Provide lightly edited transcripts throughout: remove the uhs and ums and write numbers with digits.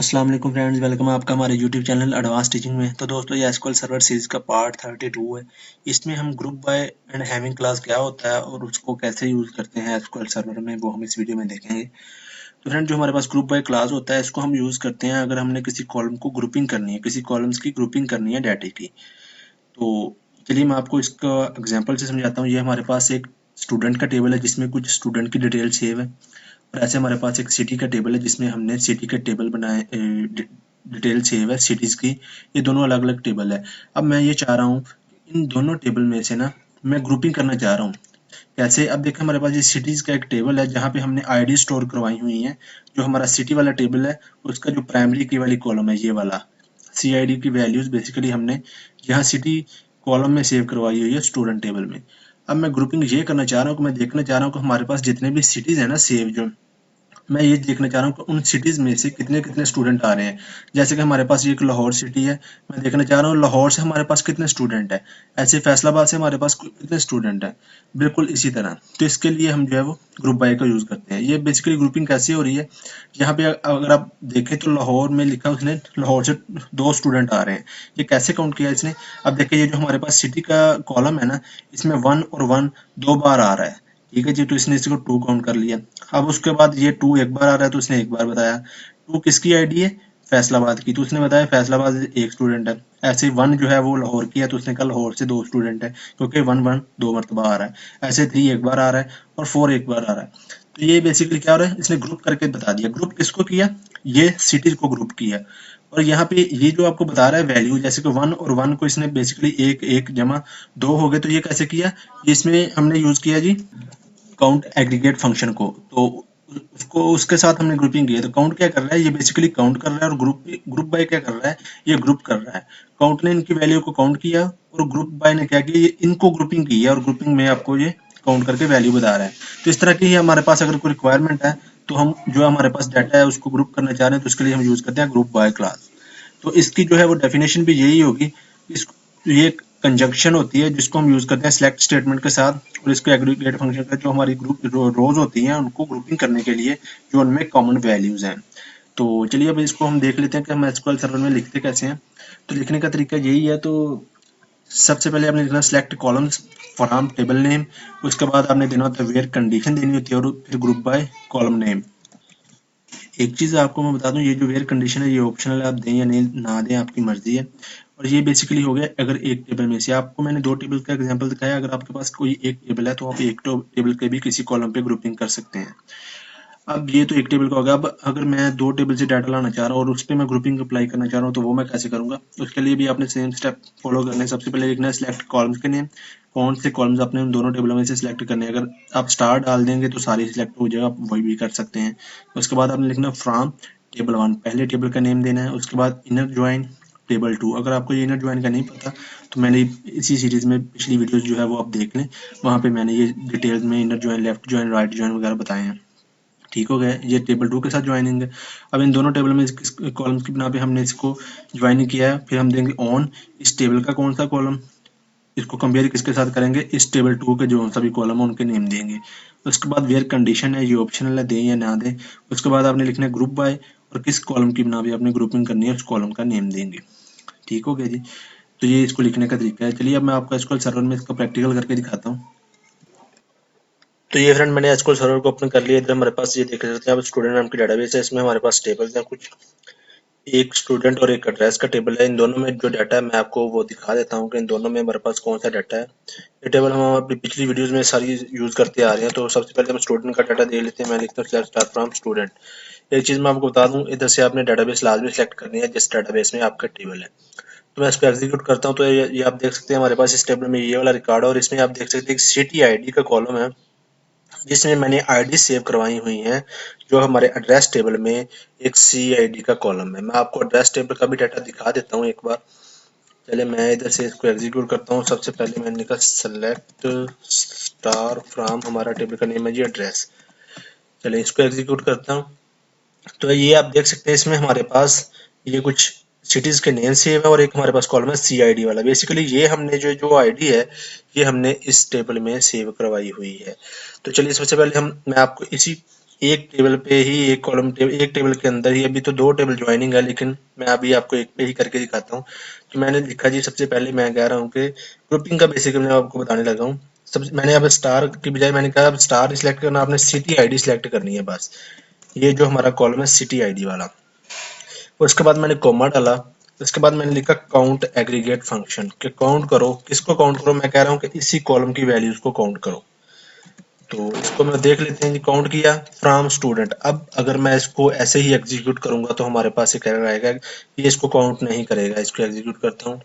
अस्सलाम वालेकुम friends, welcome है आपका हमारे यूट्यूब चैनल एडवांस टीचिंग में। तो दोस्तों ये एसक्यूएल सर्वर सीरीज का पार्ट 32 है। इसमें हम group by and having class क्या होता है और उसको कैसे यूज़ करते हैं एसक्यूएल सर्वर में, वो हम इस वीडियो में देखेंगे। तो फ्रेंड, जो हमारे पास ग्रुप बाय क्लास होता है इसको हम यूज़ करते हैं अगर हमने किसी कॉलम को ग्रुपिंग करनी है, किसी कॉलम्स की ग्रुपिंग करनी है डाटा की। तो चलिए मैं आपको इसका एग्जाम्पल से समझाता हूँ। ये हमारे पास एक स्टूडेंट का टेबल है जिसमें कुछ स्टूडेंट की डिटेल सेव है, और ऐसे हमारे पास एक सिटी का टेबल है जिसमें हमने सिटी के टेबल बनाए, डिटेल सेव है सिटीज़ की। ये दोनों अलग अलग टेबल है। अब मैं ये चाह रहा हूँ इन दोनों टेबल में से ना मैं ग्रुपिंग करना चाह रहा हूँ। कैसे? अब देखिए हमारे पास ये सिटीज़ का एक टेबल है जहाँ पे हमने आईडी स्टोर करवाई हुई है। जो हमारा सिटी वाला टेबल है उसका जो प्राइमरी की वाली कॉलम है, ये वाला सी आई डी की वैल्यूज़ बेसिकली हमने यहाँ सिटी कॉलम में सेव करवाई हुई है स्टूडेंट टेबल में। अब मैं ग्रुपिंग ये करना चाह रहा हूँ कि मैं देखना चाह रहा हूँ कि हमारे पास जितने भी सिटीज़ है ना सेव, जो मैं ये देखना चाह रहा हूँ कि उन सिटीज़ में से कितने कितने स्टूडेंट आ रहे हैं। जैसे कि हमारे पास एक लाहौर सिटी है, मैं देखना चाह रहा हूँ लाहौर से हमारे पास कितने स्टूडेंट हैं। ऐसे फैसलाबाद से हमारे पास कितने स्टूडेंट हैं, बिल्कुल इसी तरह। तो इसके लिए हम जो है वो ग्रुप बाय का यूज़ करते हैं। ये बेसिकली ग्रुपिंग कैसे हो रही है, यहाँ पे अगर आप देखें तो लाहौर में लिखा उसने लाहौर से 2 स्टूडेंट आ रहे हैं। ये कैसे काउंट किया इसने? अब देखिए ये जो हमारे पास सिटी का कॉलम है ना, इसमें 1 और 1 2 बार आ रहा है। ठीक है जी, तो इसने इसको 2 काउंट कर लिया। अब उसके बाद ये 2 एक बार आ रहा है तो उसने एक बार बताया। 2 किसकी आईडी है? फैसलाबाद की, तो उसने बताया फैसलाबाद से एक स्टूडेंट है। ऐसे ही 1 जो है वो लाहौर की है तो उसने कहा लाहौर से 2 स्टूडेंट है, क्योंकि 1 1 2 मरतबा आ रहा है। ऐसे 3 एक बार आ रहा है और 4 एक बार आ रहा है। तो ये बेसिकली क्या हो रहा है, इसने ग्रुप करके बता दिया। ग्रुप किसको किया? ये सिटीज को ग्रुप किया। और यहाँ पे ये जो आपको बता रहा है वैल्यू, जैसे कि 1 और 1 को इसने बेसिकली एक एक जमा 2 हो गए, तो ये कैसे किया? इसमें हमने यूज किया जी काउंट एग्रीगेट फंक्शन को। तो उसको उसके साथ हमने ग्रुपिंग की है। तो काउंट क्या कर रहा है, ये बेसिकली काउंट कर रहा है, और ग्रुप बाय क्या कर रहा है, ये ग्रुप कर रहा है। काउंट ने इनकी वैल्यू को काउंट किया और ग्रुप बाय ने क्या किया, ये इनको ग्रुपिंग की है, और ग्रुपिंग में आपको ये काउंट करके वैल्यू बता रहा है। तो इस तरह की ही हमारे पास अगर कोई रिक्वायरमेंट है तो हम जो हमारे पास डाटा है उसको ग्रुप करना चाह रहे हैं, तो उसके लिए हम यूज करते हैं ग्रुप बाय क्लास। तो इसकी जो है वो डेफिनेशन भी यही होगी। इस ये कंजंक्शन होती है जिसको हम यूज करते हैं सिलेक्ट स्टेटमेंट के साथ, और इसको एग्रीगेट फंक्शन का जो हमारी ग्रुप रोज होती हैं उनको ग्रुपिंग करने के लिए जो उनमें कॉमन वैल्यूज हैं। तो चलिए अब इसको हम देख लेते हैं कि हम एसक्यूएल सर्वर में लिखते कैसे हैं। तो लिखने का तरीका यही है। तो सबसे पहले आपने लिखना select columns from table name. उसके बाद आपने देना होता है वेयर कंडीशन देनी होती है, और फिर ग्रुप बाय कॉलम नेम। एक चीज़ आपको मैं बता दूं, ये जो वेयर कंडीशन है ये ऑप्शनल है, आप दें या नहीं ना दें आपकी मर्जी है। और ये बेसिकली हो गया अगर एक टेबल में से, आपको मैंने 2 टेबल का एग्जांपल दिखाया। अगर आपके पास कोई एक टेबल है तो आप एक टेबल के भी किसी कॉलम पे ग्रुपिंग कर सकते हैं। अब ये तो एक टेबल का होगा। अब अगर मैं 2 टेबल से डाटा लाना चाह रहा हूँ और उस पे मैं ग्रुपिंग अप्लाई करना चाह रहा हूँ, तो वो मैं कैसे करूँगा? उसके लिए भी आपने सेम स्टेप फॉलो करने हैं। सबसे पहले लिखना है सिलेक्ट कॉलम्स के नेम। कौन से कॉलम्स आपने उन दोनों टेबलों में से सिलेक्ट करने हैं। अगर आप स्टार डाल देंगे तो सारी सिलेक्ट हो जाएगा, आप वही भी कर सकते हैं। उसके बाद आपने लिखना फ्रॉम टेबल 1, पहले टेबल का नेम देना है। उसके बाद इनर ज्वाइन टेबल 2। अगर आपको ये इनर ज्वाइन का नहीं पता तो मैंने इसी सीरीज में पिछली वीडियोस जो है वो आप देख लें, वहाँ पे मैंने ये डिटेल में inner join, left join, right join वगैरह बताए हैं। ठीक हो गया, ये टेबल 2 के साथ ज्वाइनिंग है। अब इन दोनों टेबल में किस कॉलम्स की बिना पे हमने इसको ज्वाइनिंग किया है। फिर हम देंगे ऑन इस टेबल का कौन सा कॉलम, इसको कंपेयर किसके साथ करेंगे, इस टेबल 2 के जो सभी कॉलम है उनके नेम देंगे। उसके बाद वेयर कंडीशन है, ये ऑप्शनल है, दें या ना दें। उसके बाद आपने लिखना है ग्रुप बाय, और किस कॉलम की बिना पे आपने ग्रुपिंग करनी है उस कॉलम का नेम देंगे। ठीक हो गया जी। तो ये इसको लिखने का तरीका है। चलिए अब मैं आपको एसक्यूएल सर्वर में इसका प्रैक्टिकल करके दिखाता हूँ। तो ये फ्रेंड मैंने एसक्यूएल सर्वर को ओपन कर लिया। इधर हमारे पास ये देख सकते हैं आप स्टूडेंट नाम की डेटाबेस है। इसमें हमारे पास टेबल्स हैं कुछ, एक स्टूडेंट और एक एड्रेस का टेबल है। इन दोनों में जो डाटा है मैं आपको वो दिखा देता हूँ कि इन दोनों में हमारे पास कौन सा डाटा है। ये टेबल हम अपनी पिछली वीडियोस में सारी यूज करते आ रहे हैं। तो सबसे पहले हम स्टूडेंट का डाटा दे लेते हैं। मैं लिखता हूँ सिलेक्ट स्टार फ्रॉम स्टूडेंट। एक चीज मैं आपको बता दूं, इधर से आपने डाटाबेस लाजमी सेलेक्ट करनी है जिस डाटाबेस में आपका टेबल है। तो मैं इसको एग्जीक्यूट करता हूँ। तो ये आप देख सकते हैं हमारे पास इस टेबल में ये वाला रिकॉर्ड है, और इसमें आप देख सकते हैं सिटी आईडी का कॉलम है जिसमें मैंने आईडी सेव करवाई हुई हैं, जो हमारे एड्रेस टेबल में एक सी आईडी का कॉलम है। मैं आपको एड्रेस टेबल का भी डाटा दिखा देता हूँ एक बार। चलिए मैं इधर से इसको एग्जीक्यूट करता हूँ। सबसे पहले मैंने लिखा सेलेक्ट स्टार फ्रॉम, हमारा टेबल का नेम है जी एड्रेस। चलिए इसको एग्जीक्यूट करता हूँ। तो ये आप देख सकते हैं इसमें हमारे पास ये कुछ सिटीज के नेम सेव है, और एक हमारे पास कॉलम है सी आई डी वाला। बेसिकली ये हमने जो जो आईडी है ये हमने इस टेबल में सेव करवाई हुई है। तो चलिए सबसे पहले मैं आपको इसी एक टेबल पे ही एक कॉलम एक टेबल के अंदर ही, अभी तो दो टेबल ज्वाइनिंग है लेकिन मैं अभी आपको एक पे ही करके दिखाता हूँ। तो मैंने लिखा जी, सबसे पहले मैं कह रहा हूँ कि ग्रुपिंग का बेसिक मैं आपको बताने लगा हूँ। सबसे मैंने अब स्टार की बजाय मैंने कहा अब स्टार सिलेक्ट करना, आपने सिटी आईडी सिलेक्ट करनी है बस। ये जो हमारा कॉलम है सिटी आईडी वाला, और उसके बाद मैंने कॉमा डाला। उसके बाद मैंने लिखा काउंट एग्रीगेट फंक्शन, कि काउंट करो, किसको काउंट करो, मैं कह रहा हूँ कि इसी कॉलम की वैल्यूज को काउंट करो। तो इसको मैं देख लेते हैं जी, काउंट किया फ्रॉम स्टूडेंट। अब अगर मैं इसको ऐसे ही एग्जीक्यूट करूंगा तो हमारे पास एक एरर आएगा, ये इसको काउंट नहीं करेगा। इसको एग्जीक्यूट करता हूँ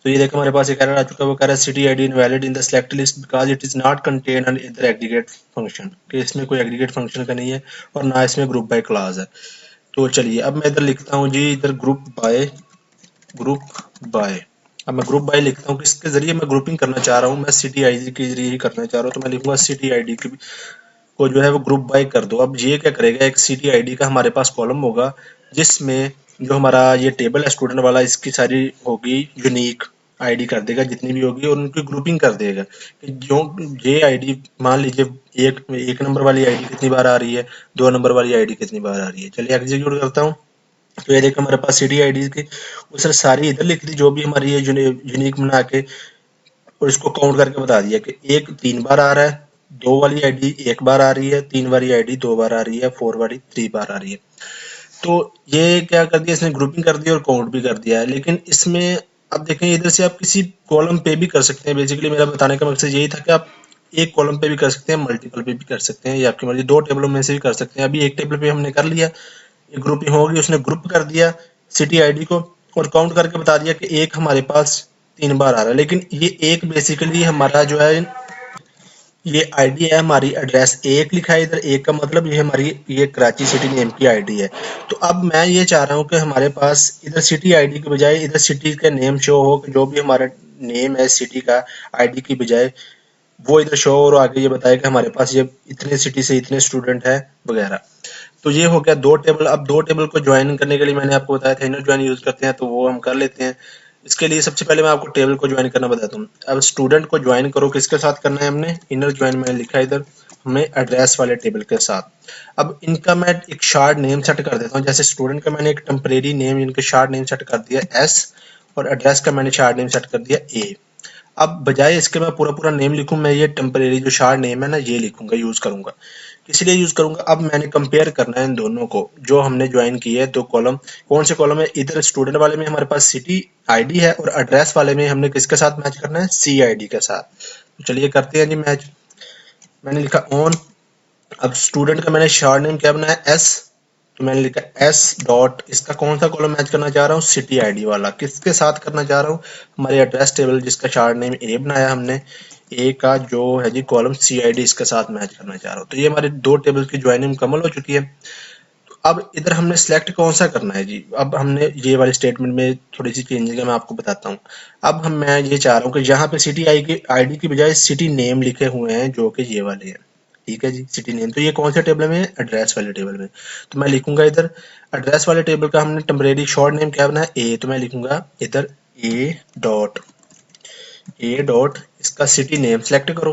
तो ये देखो हमारे पास एक एरर आ चुका है, वो कह रहा है city ID invalid in the select list because it is not contain an either aggregate function, कि इसमें कोई एग्रीगेट फंक्शन का नहीं है और ना इसमें ग्रुप बाय क्लास है। तो चलिए अब मैं इधर लिखता हूँ जी, इधर ग्रुप बाय। अब मैं ग्रुप बाय लिखता हूँ, किसके जरिए मैं ग्रुपिंग करना चाह रहा हूँ, मैं सिटी आईडी के जरिए ही करना चाह रहा हूँ। तो मैं लिखूंगा सिटी आईडी को जो है वो ग्रुप बाय कर दो। अब ये क्या करेगा, एक सिटी आईडी का हमारे पास कॉलम होगा जिसमें जो हमारा ये टेबल है स्टूडेंट वाला, इसकी सारी होगी यूनिक आईडी कर देगा जितनी भी होगी, और उनकी ग्रुपिंग कर देगा कि जो ये आईडी, मान लीजिए एक नंबर वाली आईडी कितनी बार आ रही है, दो नंबर वाली आईडी कितनी बार आ रही है। चलिए एग्जीक्यूट करता हूँ। तो ये देखो हमारे पास सिटी आईडी की उसने सारी इधर लिख दी जो भी हमारी ये यूनिक बना के, और इसको काउंट करके बता दिया कि एक 3 बार आ रहा है, दो वाली आईडी एक बार आ रही है, तीन वाली आईडी 2 बार आ रही है, 4 वाली 3 बार आ रही है। तो ये क्या कर दिया इसने, ग्रुपिंग कर दी और काउंट भी कर दिया है। लेकिन इसमें अब देखें, इधर से आप किसी कॉलम पे भी कर सकते हैं। बेसिकली मेरा बताने का मकसद यही था कि आप एक कॉलम पे भी कर सकते हैं, मल्टीपल पे भी कर सकते हैं, ये आपकी मर्जी, दो टेबलों में से भी कर सकते हैं। अभी एक टेबल पे हमने कर लिया, एक ग्रुपिंग होगी, उसने ग्रुप कर दिया सिटी आईडी को और काउंट करके बता दिया कि एक हमारे पास 3 बार आ रहा है। लेकिन ये एक बेसिकली हमारा जो है, ये आईडी है हमारी, एड्रेस एक लिखा है इधर, एक का मतलब ये हमारी ये कराची सिटी नेम की आईडी है। तो अब मैं ये चाह रहा हूँ कि हमारे पास इधर सिटी आईडी के बजाय इधर सिटी का नेम शो हो, कि जो भी हमारा नेम है सिटी का, आईडी की बजाय वो इधर शो और आगे ये बताए कि हमारे पास ये इतने सिटी से इतने स्टूडेंट है वगैरह। तो ये हो गया दो टेबल। अब दो टेबल को ज्वाइन करने के लिए मैंने आपको बताया था इनर ज्वाइन यूज करते हैं, तो वो हम कर लेते हैं। इसके लिए सबसे पहले मैं आपको टेबल को ज्वाइन करना बताता हूँ। अब स्टूडेंट को ज्वाइन करो, किसके साथ करना है हमने, इनर ज्वाइन मैंने लिखा है इधर, हमें एड्रेस वाले टेबल के साथ। अब इनका मैं एक शार्ट नेम सेट कर देता हूँ। जैसे स्टूडेंट का मैंने एक टेम्परेरी नेम, इनके शार्ट नेम सेट कर दिया एस, और एड्रेस का मैंने शार्ट नेम सेट कर दिया ए। अब बजाय इसके मैं पूरा पूरा नेम लिखूं, मैं ये टेम्परेरी जो शार्ट नेम है ना ये लिखूंगा, यूज करूंगा। इसलिए यूज करूंगा, अब मैंने कंपेयर करना है इन दोनों को जो हमने ज्वाइन किए है, दो कॉलम। कौन से कॉलम है, इधर स्टूडेंट वाले में हमारे पास सिटी आईडी है और एड्रेस वाले में हमने किसके साथ मैच करना है, सी आईडी के साथ। तो चलिए करते हैं जी मैच। मैंने लिखा ऑन। अब स्टूडेंट का मैंने शॉर्ट नेम क्या बनाया, एस, तो मैंने लिखा एस डॉट, इसका कौन सा कॉलम मैच करना चाह रहा हूँ, सिटी आईडी वाला। किसके साथ करना चाह रहा हूँ, हमारे एड्रेस टेबल जिसका शॉर्ट नेम ए बनाया हमने, ए का जो है G column C I D, इसके साथ मैच करना चाह रहा हूँ। तो ये हमारे दो टेबल की ज्वाइनिंग मुकम्मल हो चुकी है। तो अब इधर हमने सेलेक्ट कौन सा करना है जी। अब हमने ये वाले स्टेटमेंट में थोड़ी सी चेंजिंग है, मैं आपको बताता हूँ। अब मैं ये चाह रहा हूँ कि यहाँ पे सिटी आईडी की बजाय सिटी नेम लिखे हुए हैं जो कि ये वाले हैं। ठीक है जी, सिटी नेम। तो ये कौन से टेबल में है, एड्रेस वाले टेबल में। तो मैं लिखूंगा इधर एड्रेस वाले टेबल का हमने टेम्परेरी शॉर्ट नेम क्या बनाया, ए, तो मैं लिखूंगा इधर ए डॉट इसका सिटी नेम सेलेक्ट करो।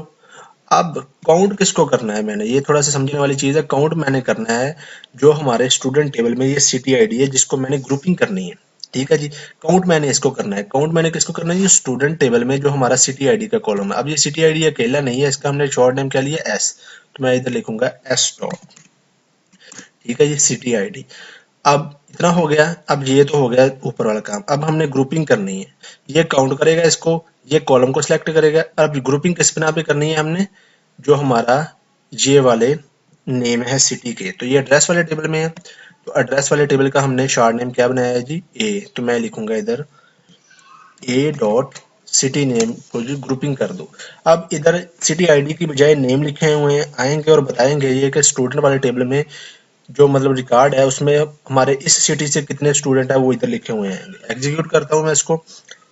अब काउंट किसको करना है, मैंने ये थोड़ा सा समझने वाली चीज है। काउंट मैंने करना है जो हमारे स्टूडेंट टेबल में ये सिटी आईडी है जिसको मैंने ग्रुपिंग करनी है। ठीक है जी, काउंट मैंने इसको करना है। काउंट मैंने किसको करना है, ये स्टूडेंट टेबल में जो हमारा सिटी आईडी का कॉलम है। अब ये सिटी आईडी अकेला नहीं है, इसका हमने शॉर्ट नेम क्या लिया, एस, तो मैं इधर लिखूंगा एस डॉट। ठीक है जी, सिटी आईडी। अब इतना हो गया। अब ये तो हो गया ऊपर वाला काम। अब हमने ग्रुपिंग करनी है, ये काउंट करेगा इसको, ये कॉलम को सिलेक्ट करेगा। अब ग्रुपिंग किस बिना पे करनी है हमने, जो हमारा ये वाले नेम है सिटी के, तो ये एड्रेस वाले टेबल में है। तो एड्रेस वाले टेबल का हमने शॉर्ट नेम क्या बनाया है जी, ए, तो मैं लिखूंगा इधर ए डॉट सिटी नेम को जी ग्रुपिंग कर दो। अब इधर सिटी आईडी की बजाय नेम लिखे हुए हैं, आएंगे और बताएंगे ये कि स्टूडेंट वाले टेबल में जो मतलब रिकॉर्ड है उसमें हमारे इस सिटी से कितने स्टूडेंट है वो इधर लिखे हुए हैं। एग्जीक्यूट करता हूँ मैं इसको,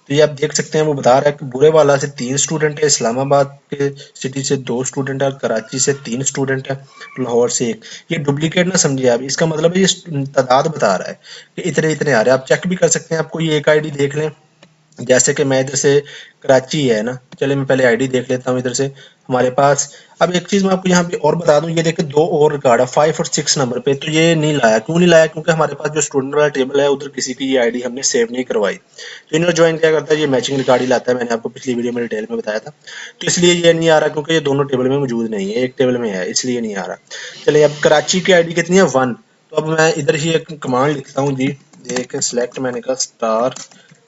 तो ये आप देख सकते हैं वो बता रहा है कि बुरे वाला से 3 स्टूडेंट है, इस्लामाबाद के सिटी से 2 स्टूडेंट है, कराची से 3 स्टूडेंट है, लाहौर से 1। ये डुप्लीकेट ना समझिए आप, इसका मतलब है ये तादाद बता रहा है कि इतने इतने आ रहे हैं। आप चेक भी कर सकते हैं, आपको ये एक आईडी देख लें, जैसे कि मैं इधर से कराची है ना, चलिए मैं पहले आईडी देख लेता हूँ इधर से हमारे पास। अब एक चीज मैं आपको यहाँ पे और बता दूं, ये देखिए दो और रिकॉर्ड है 5 और 6 नंबर पे, तो ये नहीं लाया, क्यों नहीं लाया? क्योंकि हमारे पास जो स्टूडेंट वाला टेबल है उधर किसी की ये आईडी हमने सेव नहीं करवाई। तो इन्होंने ज्वाइन क्या करता है, ये मैचिंग रिकॉर्ड ही लाता है, मैंने आपको पिछली वीडियो में डिटेल में बताया था। तो इसलिए ये नहीं आ रहा, क्योंकि ये दोनों टेबल में मौजूद नहीं है, एक टेबल में है, इसलिए नहीं आ रहा। चलिए अब कराची की आईडी कितनी है, 1। तो अब मैं इधर ही एक कमांड लिखता हूँ जी, देख सेलेक्ट, मैंने कहा स्टार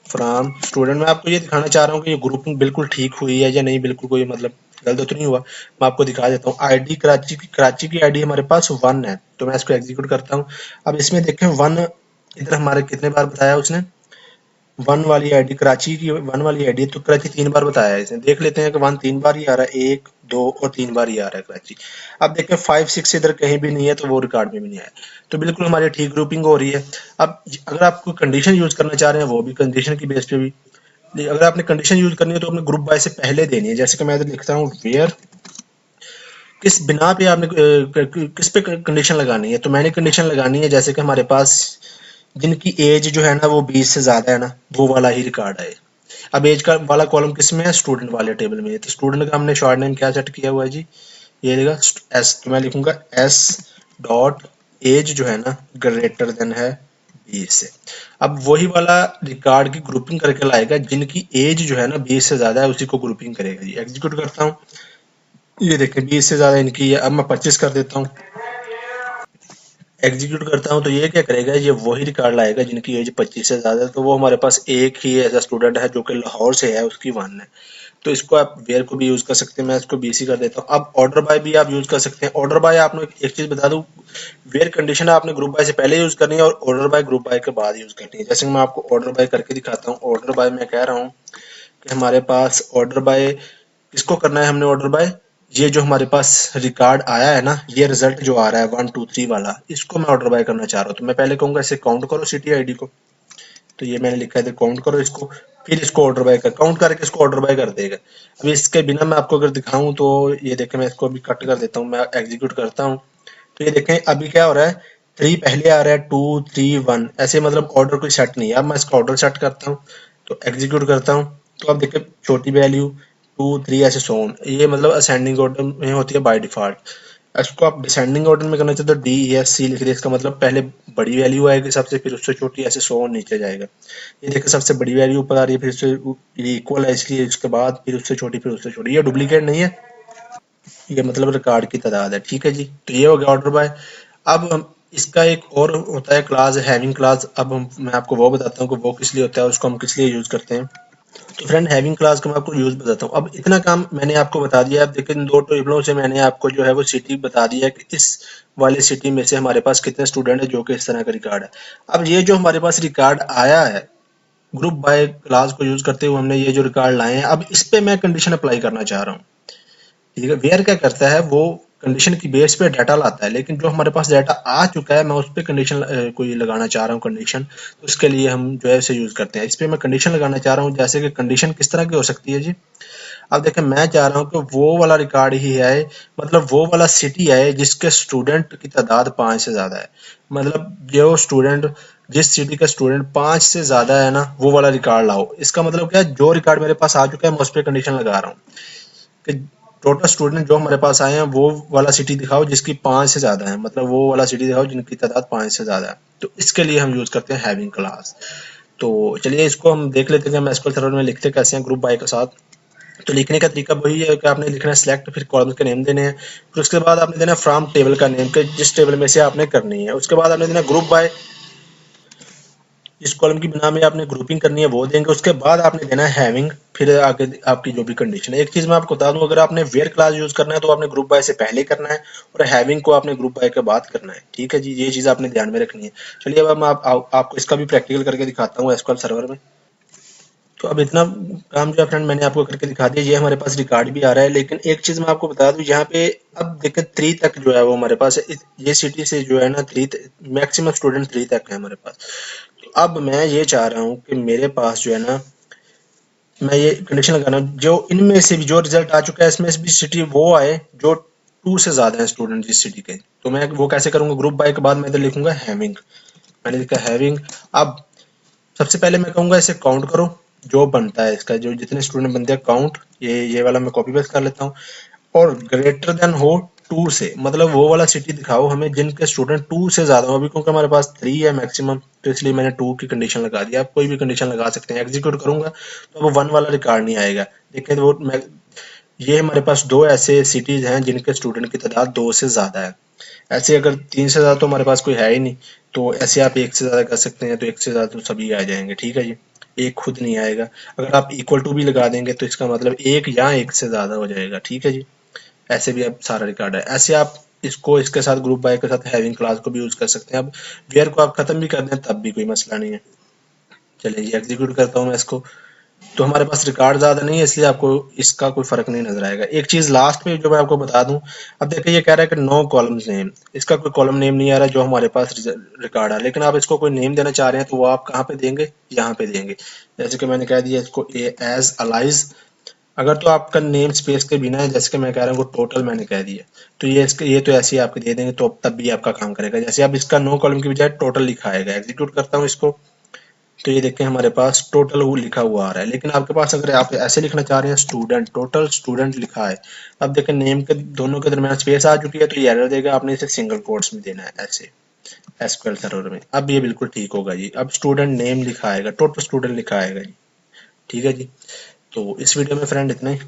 फ्रॉम स्टूडेंट। मैं आपको ये दिखाना चाह रहा हूँ कि ये ग्रुपिंग बिल्कुल ठीक हुई है या नहीं, बिल्कुल कोई मतलब गलत तो नहीं हुआ। मैं आपको दिखा देता हूँ, आईडी कराची की आईडी हमारे पास 1 है, तो मैं इसको एग्जीक्यूट करता हूँ। अब इसमें देखें 1 इधर हमारे कितने बार बताया उसने, 1 वाली आईडी, कराची की 1 वाली आईडी, तो कराची 3 बार बताया है इसने। देख लेते हैं कि 1 3 बार ही आ रहा है, 1 2 और 3 बार ही आ रहा है कराची। अब देखें 5 6 इधर कहीं भी नहीं है, तो वो रिकॉर्ड में भी नहीं आया। तो बिल्कुल हमारी ठीक ग्रुपिंग हो रही है। अब अगर आप कोई कंडीशन यूज करना चाह रहे हैं, वो भी कंडीशन की बेस पे भी, अगर आपने कंडीशन यूज करनी है तो अपने ग्रुप बाय से पहले देनी है। जैसे कि मैं इधर लिखता हूँ वेयर, किस बिना पे आपने किस पे कंडीशन लगानी है, तो मैंने कंडीशन लगानी है जैसे कि हमारे पास जिनकी एज जो है ना वो 20 से ज्यादा है ना, वो वाला ही रिकॉर्ड है। अब एज का वाला कॉलम किस में है, स्टूडेंट वाले टेबल में है। तो स्टूडेंट का हमने शॉर्ट नेम क्या सेट किया हुआ है जी, ये देगा एस, तो मैं लिखूंगा एस डॉट एज जो है ना ग्रेटर देन है 20 से। अब वही वाला रिकॉर्ड की ग्रुपिंग करके लाएगा, जिनकी एज जो है ना 20 से ज्यादा है उसी को ग्रुपिंग करेगा। ये एग्जीक्यूट करता हूँ, ये देखें 20 से ज्यादा इनकी है। अब मैं 25 कर देता हूँ, एग्जीक्यूट करता हूँ, तो ये क्या करेगा, ये वही रिकॉर्ड लाएगा जिनकी एज 25 से ज्यादा है। तो वो हमारे पास एक ही ऐसा स्टूडेंट है जो कि लाहौर से है, उसकी 1 है। तो इसको आप वेयर को भी यूज कर सकते हैं, मैं इसको बीसी कर देता हूँ। अब ऑर्डर बाय भी आप यूज कर सकते हैं। ऑर्डर बाय आपने एक चीज बता दूं, वेयर कंडीशन आपने ग्रुप बाय से पहले यूज करनी है और ऑर्डर बाय ग्रुप बाय के बाद यूज करनी है। जैसे मैं आपको ऑर्डर बाय करके दिखाता हूँ। ऑर्डर बाय मैं कह रहा हूँ कि हमारे पास ऑर्डर बाय किसको करना है, हमने ऑर्डर बाय ये जो हमारे पास रिकॉर्ड आया है ना, ये रिजल्ट जो आ रहा है 1 2 3 वाला, इसको मैं ऑर्डर बाय करना चाह रहा हूँ। तो मैं पहले कहूंगा इसे काउंट करो सिटी आईडी को, तो ये मैंने लिखा है काउंट करो इसको, फिर इसको ऑर्डर बाय कर, काउंट करके इसको ऑर्डर बाय कर देगा। अब इसके बिना मैं आपको अगर दिखाऊं तो ये देखें, मैं इसको अभी कट कर देता हूँ, मैं एग्जीक्यूट करता हूँ। तो ये देखें अभी क्या हो रहा है, 3 पहले आ रहा है, 2 3 1 ऐसे, मतलब ऑर्डर कोई सेट नहीं है। अब मैं इसका ऑर्डर सेट करता हूँ, तो एग्जीक्यूट करता हूँ, तो अब देखिए छोटी वैल्यू 2 3 ऐसे सो ऑन, ये मतलब असेंडिंग ऑर्डर में होती है बाय डिफॉल्ट। इसको आप डिसेंडिंग ऑर्डर में करना चाहते हो, डी एस सी लिख दिया, इसका मतलब पहले बड़ी वैल्यू आएगी सबसे, फिर उससे छोटी, ऐसे सो ऑन नीचे जाएगा। ये देखिए सबसे बड़ी वैल्यू ऊपर आ रही है, फिर उससे ये इक्वल है इसलिए उसके बाद फिर उससे छोटी, फिर उससे छोटी, ये डुप्लीकेट नहीं है, ये मतलब रिकॉर्ड की तादाद है। ठीक है जी, तो ये हो गया ऑर्डर बाय। अब हम इसका एक और होता है क्लास, हैविंग क्लास। अब मैं आपको वो बताता हूँ कि वो किस लिए होता है, उसको हम किस लिए यूज करते हैं। तो फ्रेंड हैविंग क्लास का मैं आपको यूज बताता हूँ। अब इतना काम मैंने आपको बता दिया। अब देखिए इन दो टेबलों से मैंने आपको जो है वो सिटी बता दिया कि इस वाले सिटी में से हमारे पास कितने स्टूडेंट है जो कि इस तरह का रिकॉर्ड है। अब ये जो हमारे पास रिकॉर्ड आया है ग्रुप बाय क्लास को यूज करते हुए, हमने ये जो रिकॉर्ड लाए हैं, अब इस पे मैं कंडीशन अप्लाई करना चाह रहा हूँ। ठीक है, वेयर क्या करता है, वो कंडीशन की बेस पे डाटा लाता है, लेकिन जो हमारे पास डाटा आ चुका है मैं उस पे कंडीशन कोई लगाना चाह रहा हूँ कंडीशन, तो उसके लिए हम जो है इसे यूज करते हैं। इस पे मैं कंडीशन लगाना चाह रहा हूँ, जैसे कि कंडीशन किस तरह की हो सकती है जी। अब देखें मैं चाह रहा हूँ कि वो वाला रिकॉर्ड ही आए, मतलब वो वाला सिटी आए जिसके स्टूडेंट की तादाद 5 से ज्यादा है। मतलब जो स्टूडेंट, जिस सिटी का स्टूडेंट 5 से ज्यादा है ना, वो वाला रिकॉर्ड लाओ। इसका मतलब क्या है, जो रिकॉर्ड मेरे पास आ चुका है मैं उस पर कंडीशन लगा रहा हूँ कि टोटल स्टूडेंट जो हमारे पास आए हैं वो वाला सिटी दिखाओ जिसकी 5 से ज्यादा है, मतलब वो वाला सिटी दिखाओ जिनकी तादाद 5 से ज्यादा है। तो इसके लिए हम यूज करते हैं हैविंग क्लास। तो चलिए इसको हम देख लेते हैं कि हम एसक्यूएल सर्वर में लिखते कैसे हैं ग्रुप बाय के साथ। तो लिखने का तरीका वही है कि आपने लिखना है सिलेक्ट, फिर कॉलम के नेम देने हैं, फिर उसके बाद आपने देना फ्रॉम टेबल का नेम के जिस टेबल में से आपने करनी है। उसके बाद आपने देना ग्रुप बाय, जिस कॉलम की बिना में आपने ग्रुपिंग करनी है वो देंगे। उसके बाद आपने देना है हैविंग, फिर आगे आपकी जो भी कंडीशन है। एक चीज मैं आपको बता दूं, अगर आपने वेयर क्लास यूज करना है तो आपने ग्रुप बाय से पहले करना है और हैविंग को आपने ग्रुप बाय के बाद करना है। ठीक है जी, ये चीज आपने ध्यान में रखनी है। चलिए अब मैं आपको इसका भी प्रैक्टिकल करके दिखाता हूँ एसक्यूएल सर्वर में। तो अब इतना काम जो है फ्रेंड मैंने आपको करके दिखा दिया। ये हमारे पास रिकॉर्ड भी आ रहा है, लेकिन एक चीज मैं आपको बता दूं, यहाँ पे अब देखिए 3 तक जो है वो हमारे पास है। ये सिटी से जो है ना 3 मैक्सिमम स्टूडेंट 3 तक है हमारे पास। तो अब मैं ये चाह रहा हूँ कि मेरे पास जो है ना, मैं ये कंडीशन लगाना जो इनमें से भी जो रिजल्ट आ चुका है इसमें से भी सिटी वो आए जो 2 से ज्यादा है स्टूडेंट जिस सिटी के। तो मैं वो कैसे करूंगा, ग्रुप बाय के बाद मैं इधर लिखूंगा हैविंग, मैंने लिखा हैविंग। अब सबसे पहले मैं कहूंगा इसे काउंट करो, जो बनता है इसका, जो जितने स्टूडेंट बनते हैं काउंट, ये वाला मैं कॉपी पेस्ट कर लेता हूँ। और ग्रेटर देन हो 2 से, मतलब वो वाला सिटी दिखाओ हमें जिनके स्टूडेंट 2 से ज्यादा हो। अभी क्योंकि हमारे पास 3 है मैक्सिमम, तो इसलिए मैंने 2 की कंडीशन लगा दी। आप कोई भी कंडीशन लगा सकते हैं। एग्जीक्यूट करूंगा तो वो 1 वाला रिकॉर्ड नहीं आएगा। देखिए वो ये हमारे पास 2 ऐसे सिटीज हैं जिनके स्टूडेंट की तादाद 2 से ज्यादा है। ऐसे अगर 3 से ज्यादा तो हमारे पास कोई है ही नहीं, तो ऐसे आप 1 से ज्यादा कर सकते हैं, तो 1 से ज्यादा तो सभी आ जाएंगे। ठीक है जी, एक खुद नहीं आएगा। अगर आप इक्वल टू भी लगा देंगे तो इसका मतलब एक या एक से ज्यादा हो जाएगा। ठीक है जी, ऐसे भी अब सारा रिकॉर्ड है। ऐसे आप इसको इसके साथ ग्रुप बाय के साथ हैविंग क्लास को भी यूज कर सकते हैं। अब वेयर को आप खत्म भी कर दें तब भी कोई मसला नहीं है। चलिए ये एग्जीक्यूट करता हूँ मैं इसको। तो हमारे पास रिकॉर्ड ज्यादा नहीं है, इसलिए आपको इसका कोई फर्क नहीं नजर आएगा। एक चीज लास्ट में जो मैं आपको बता दूं, अब देखिए ये कह रहा है कि नो कॉलम्स नेम, इसका कोई कॉलम नेम नहीं आ रहा जो हमारे पास रिकॉर्ड है। लेकिन आप इसको कोई नेम देना चाह रहे हैं तो वो आप कहाँ पे देंगे, यहाँ पे देंगे। जैसे कि मैंने कह दिया इसको एज अलाइज। अगर तो आपका नेम स्पेस के बिना है, जैसे कि मैं कह रहा हूँ टोटल मैंने कह दिया, तो ये तो ऐसे ही आपके दे देंगे, तो तब भी आपका काम करेगा। जैसे अब इसका नो कॉलम की बजाय टोटल लिखा आएगा। एग्जीक्यूट करता हूँ इसको, तो ये देखें हमारे पास टोटल वो लिखा हुआ आ रहा है। लेकिन आपके पास अगर आप ऐसे लिखना चाह रहे हैं स्टूडेंट, टोटल स्टूडेंट लिखा है, अब देखें नेम के दोनों के दरमियान स्पेस आ चुकी है, तो ये एरर देगा। आपने इसे सिंगल कोट्स में देना है ऐसे एसक्यूएल सर्वर में। अब ये बिल्कुल ठीक होगा जी। अब स्टूडेंट नेम लिखा आएगा, टोटल स्टूडेंट लिखा आएगा जी। ठीक है जी, तो इस वीडियो में फ्रेंड इतना ही।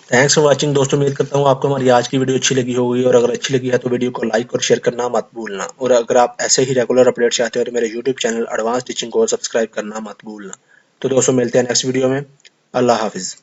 थैंक्स फॉर वाचिंग दोस्तों। उम्मीद करता हूँ आपको हमारी आज की वीडियो अच्छी लगी होगी, और अगर अच्छी लगी है तो वीडियो को लाइक और शेयर करना मत भूलना। और अगर आप ऐसे ही रेगुलर अपडेट चाहते हो तो मेरे यूट्यूब चैनल एडवांस टीचिंग को सब्सक्राइब करना मत भूलना। तो दोस्तों मिलते हैं नेक्स्ट वीडियो में। अल्लाह हाफिज़।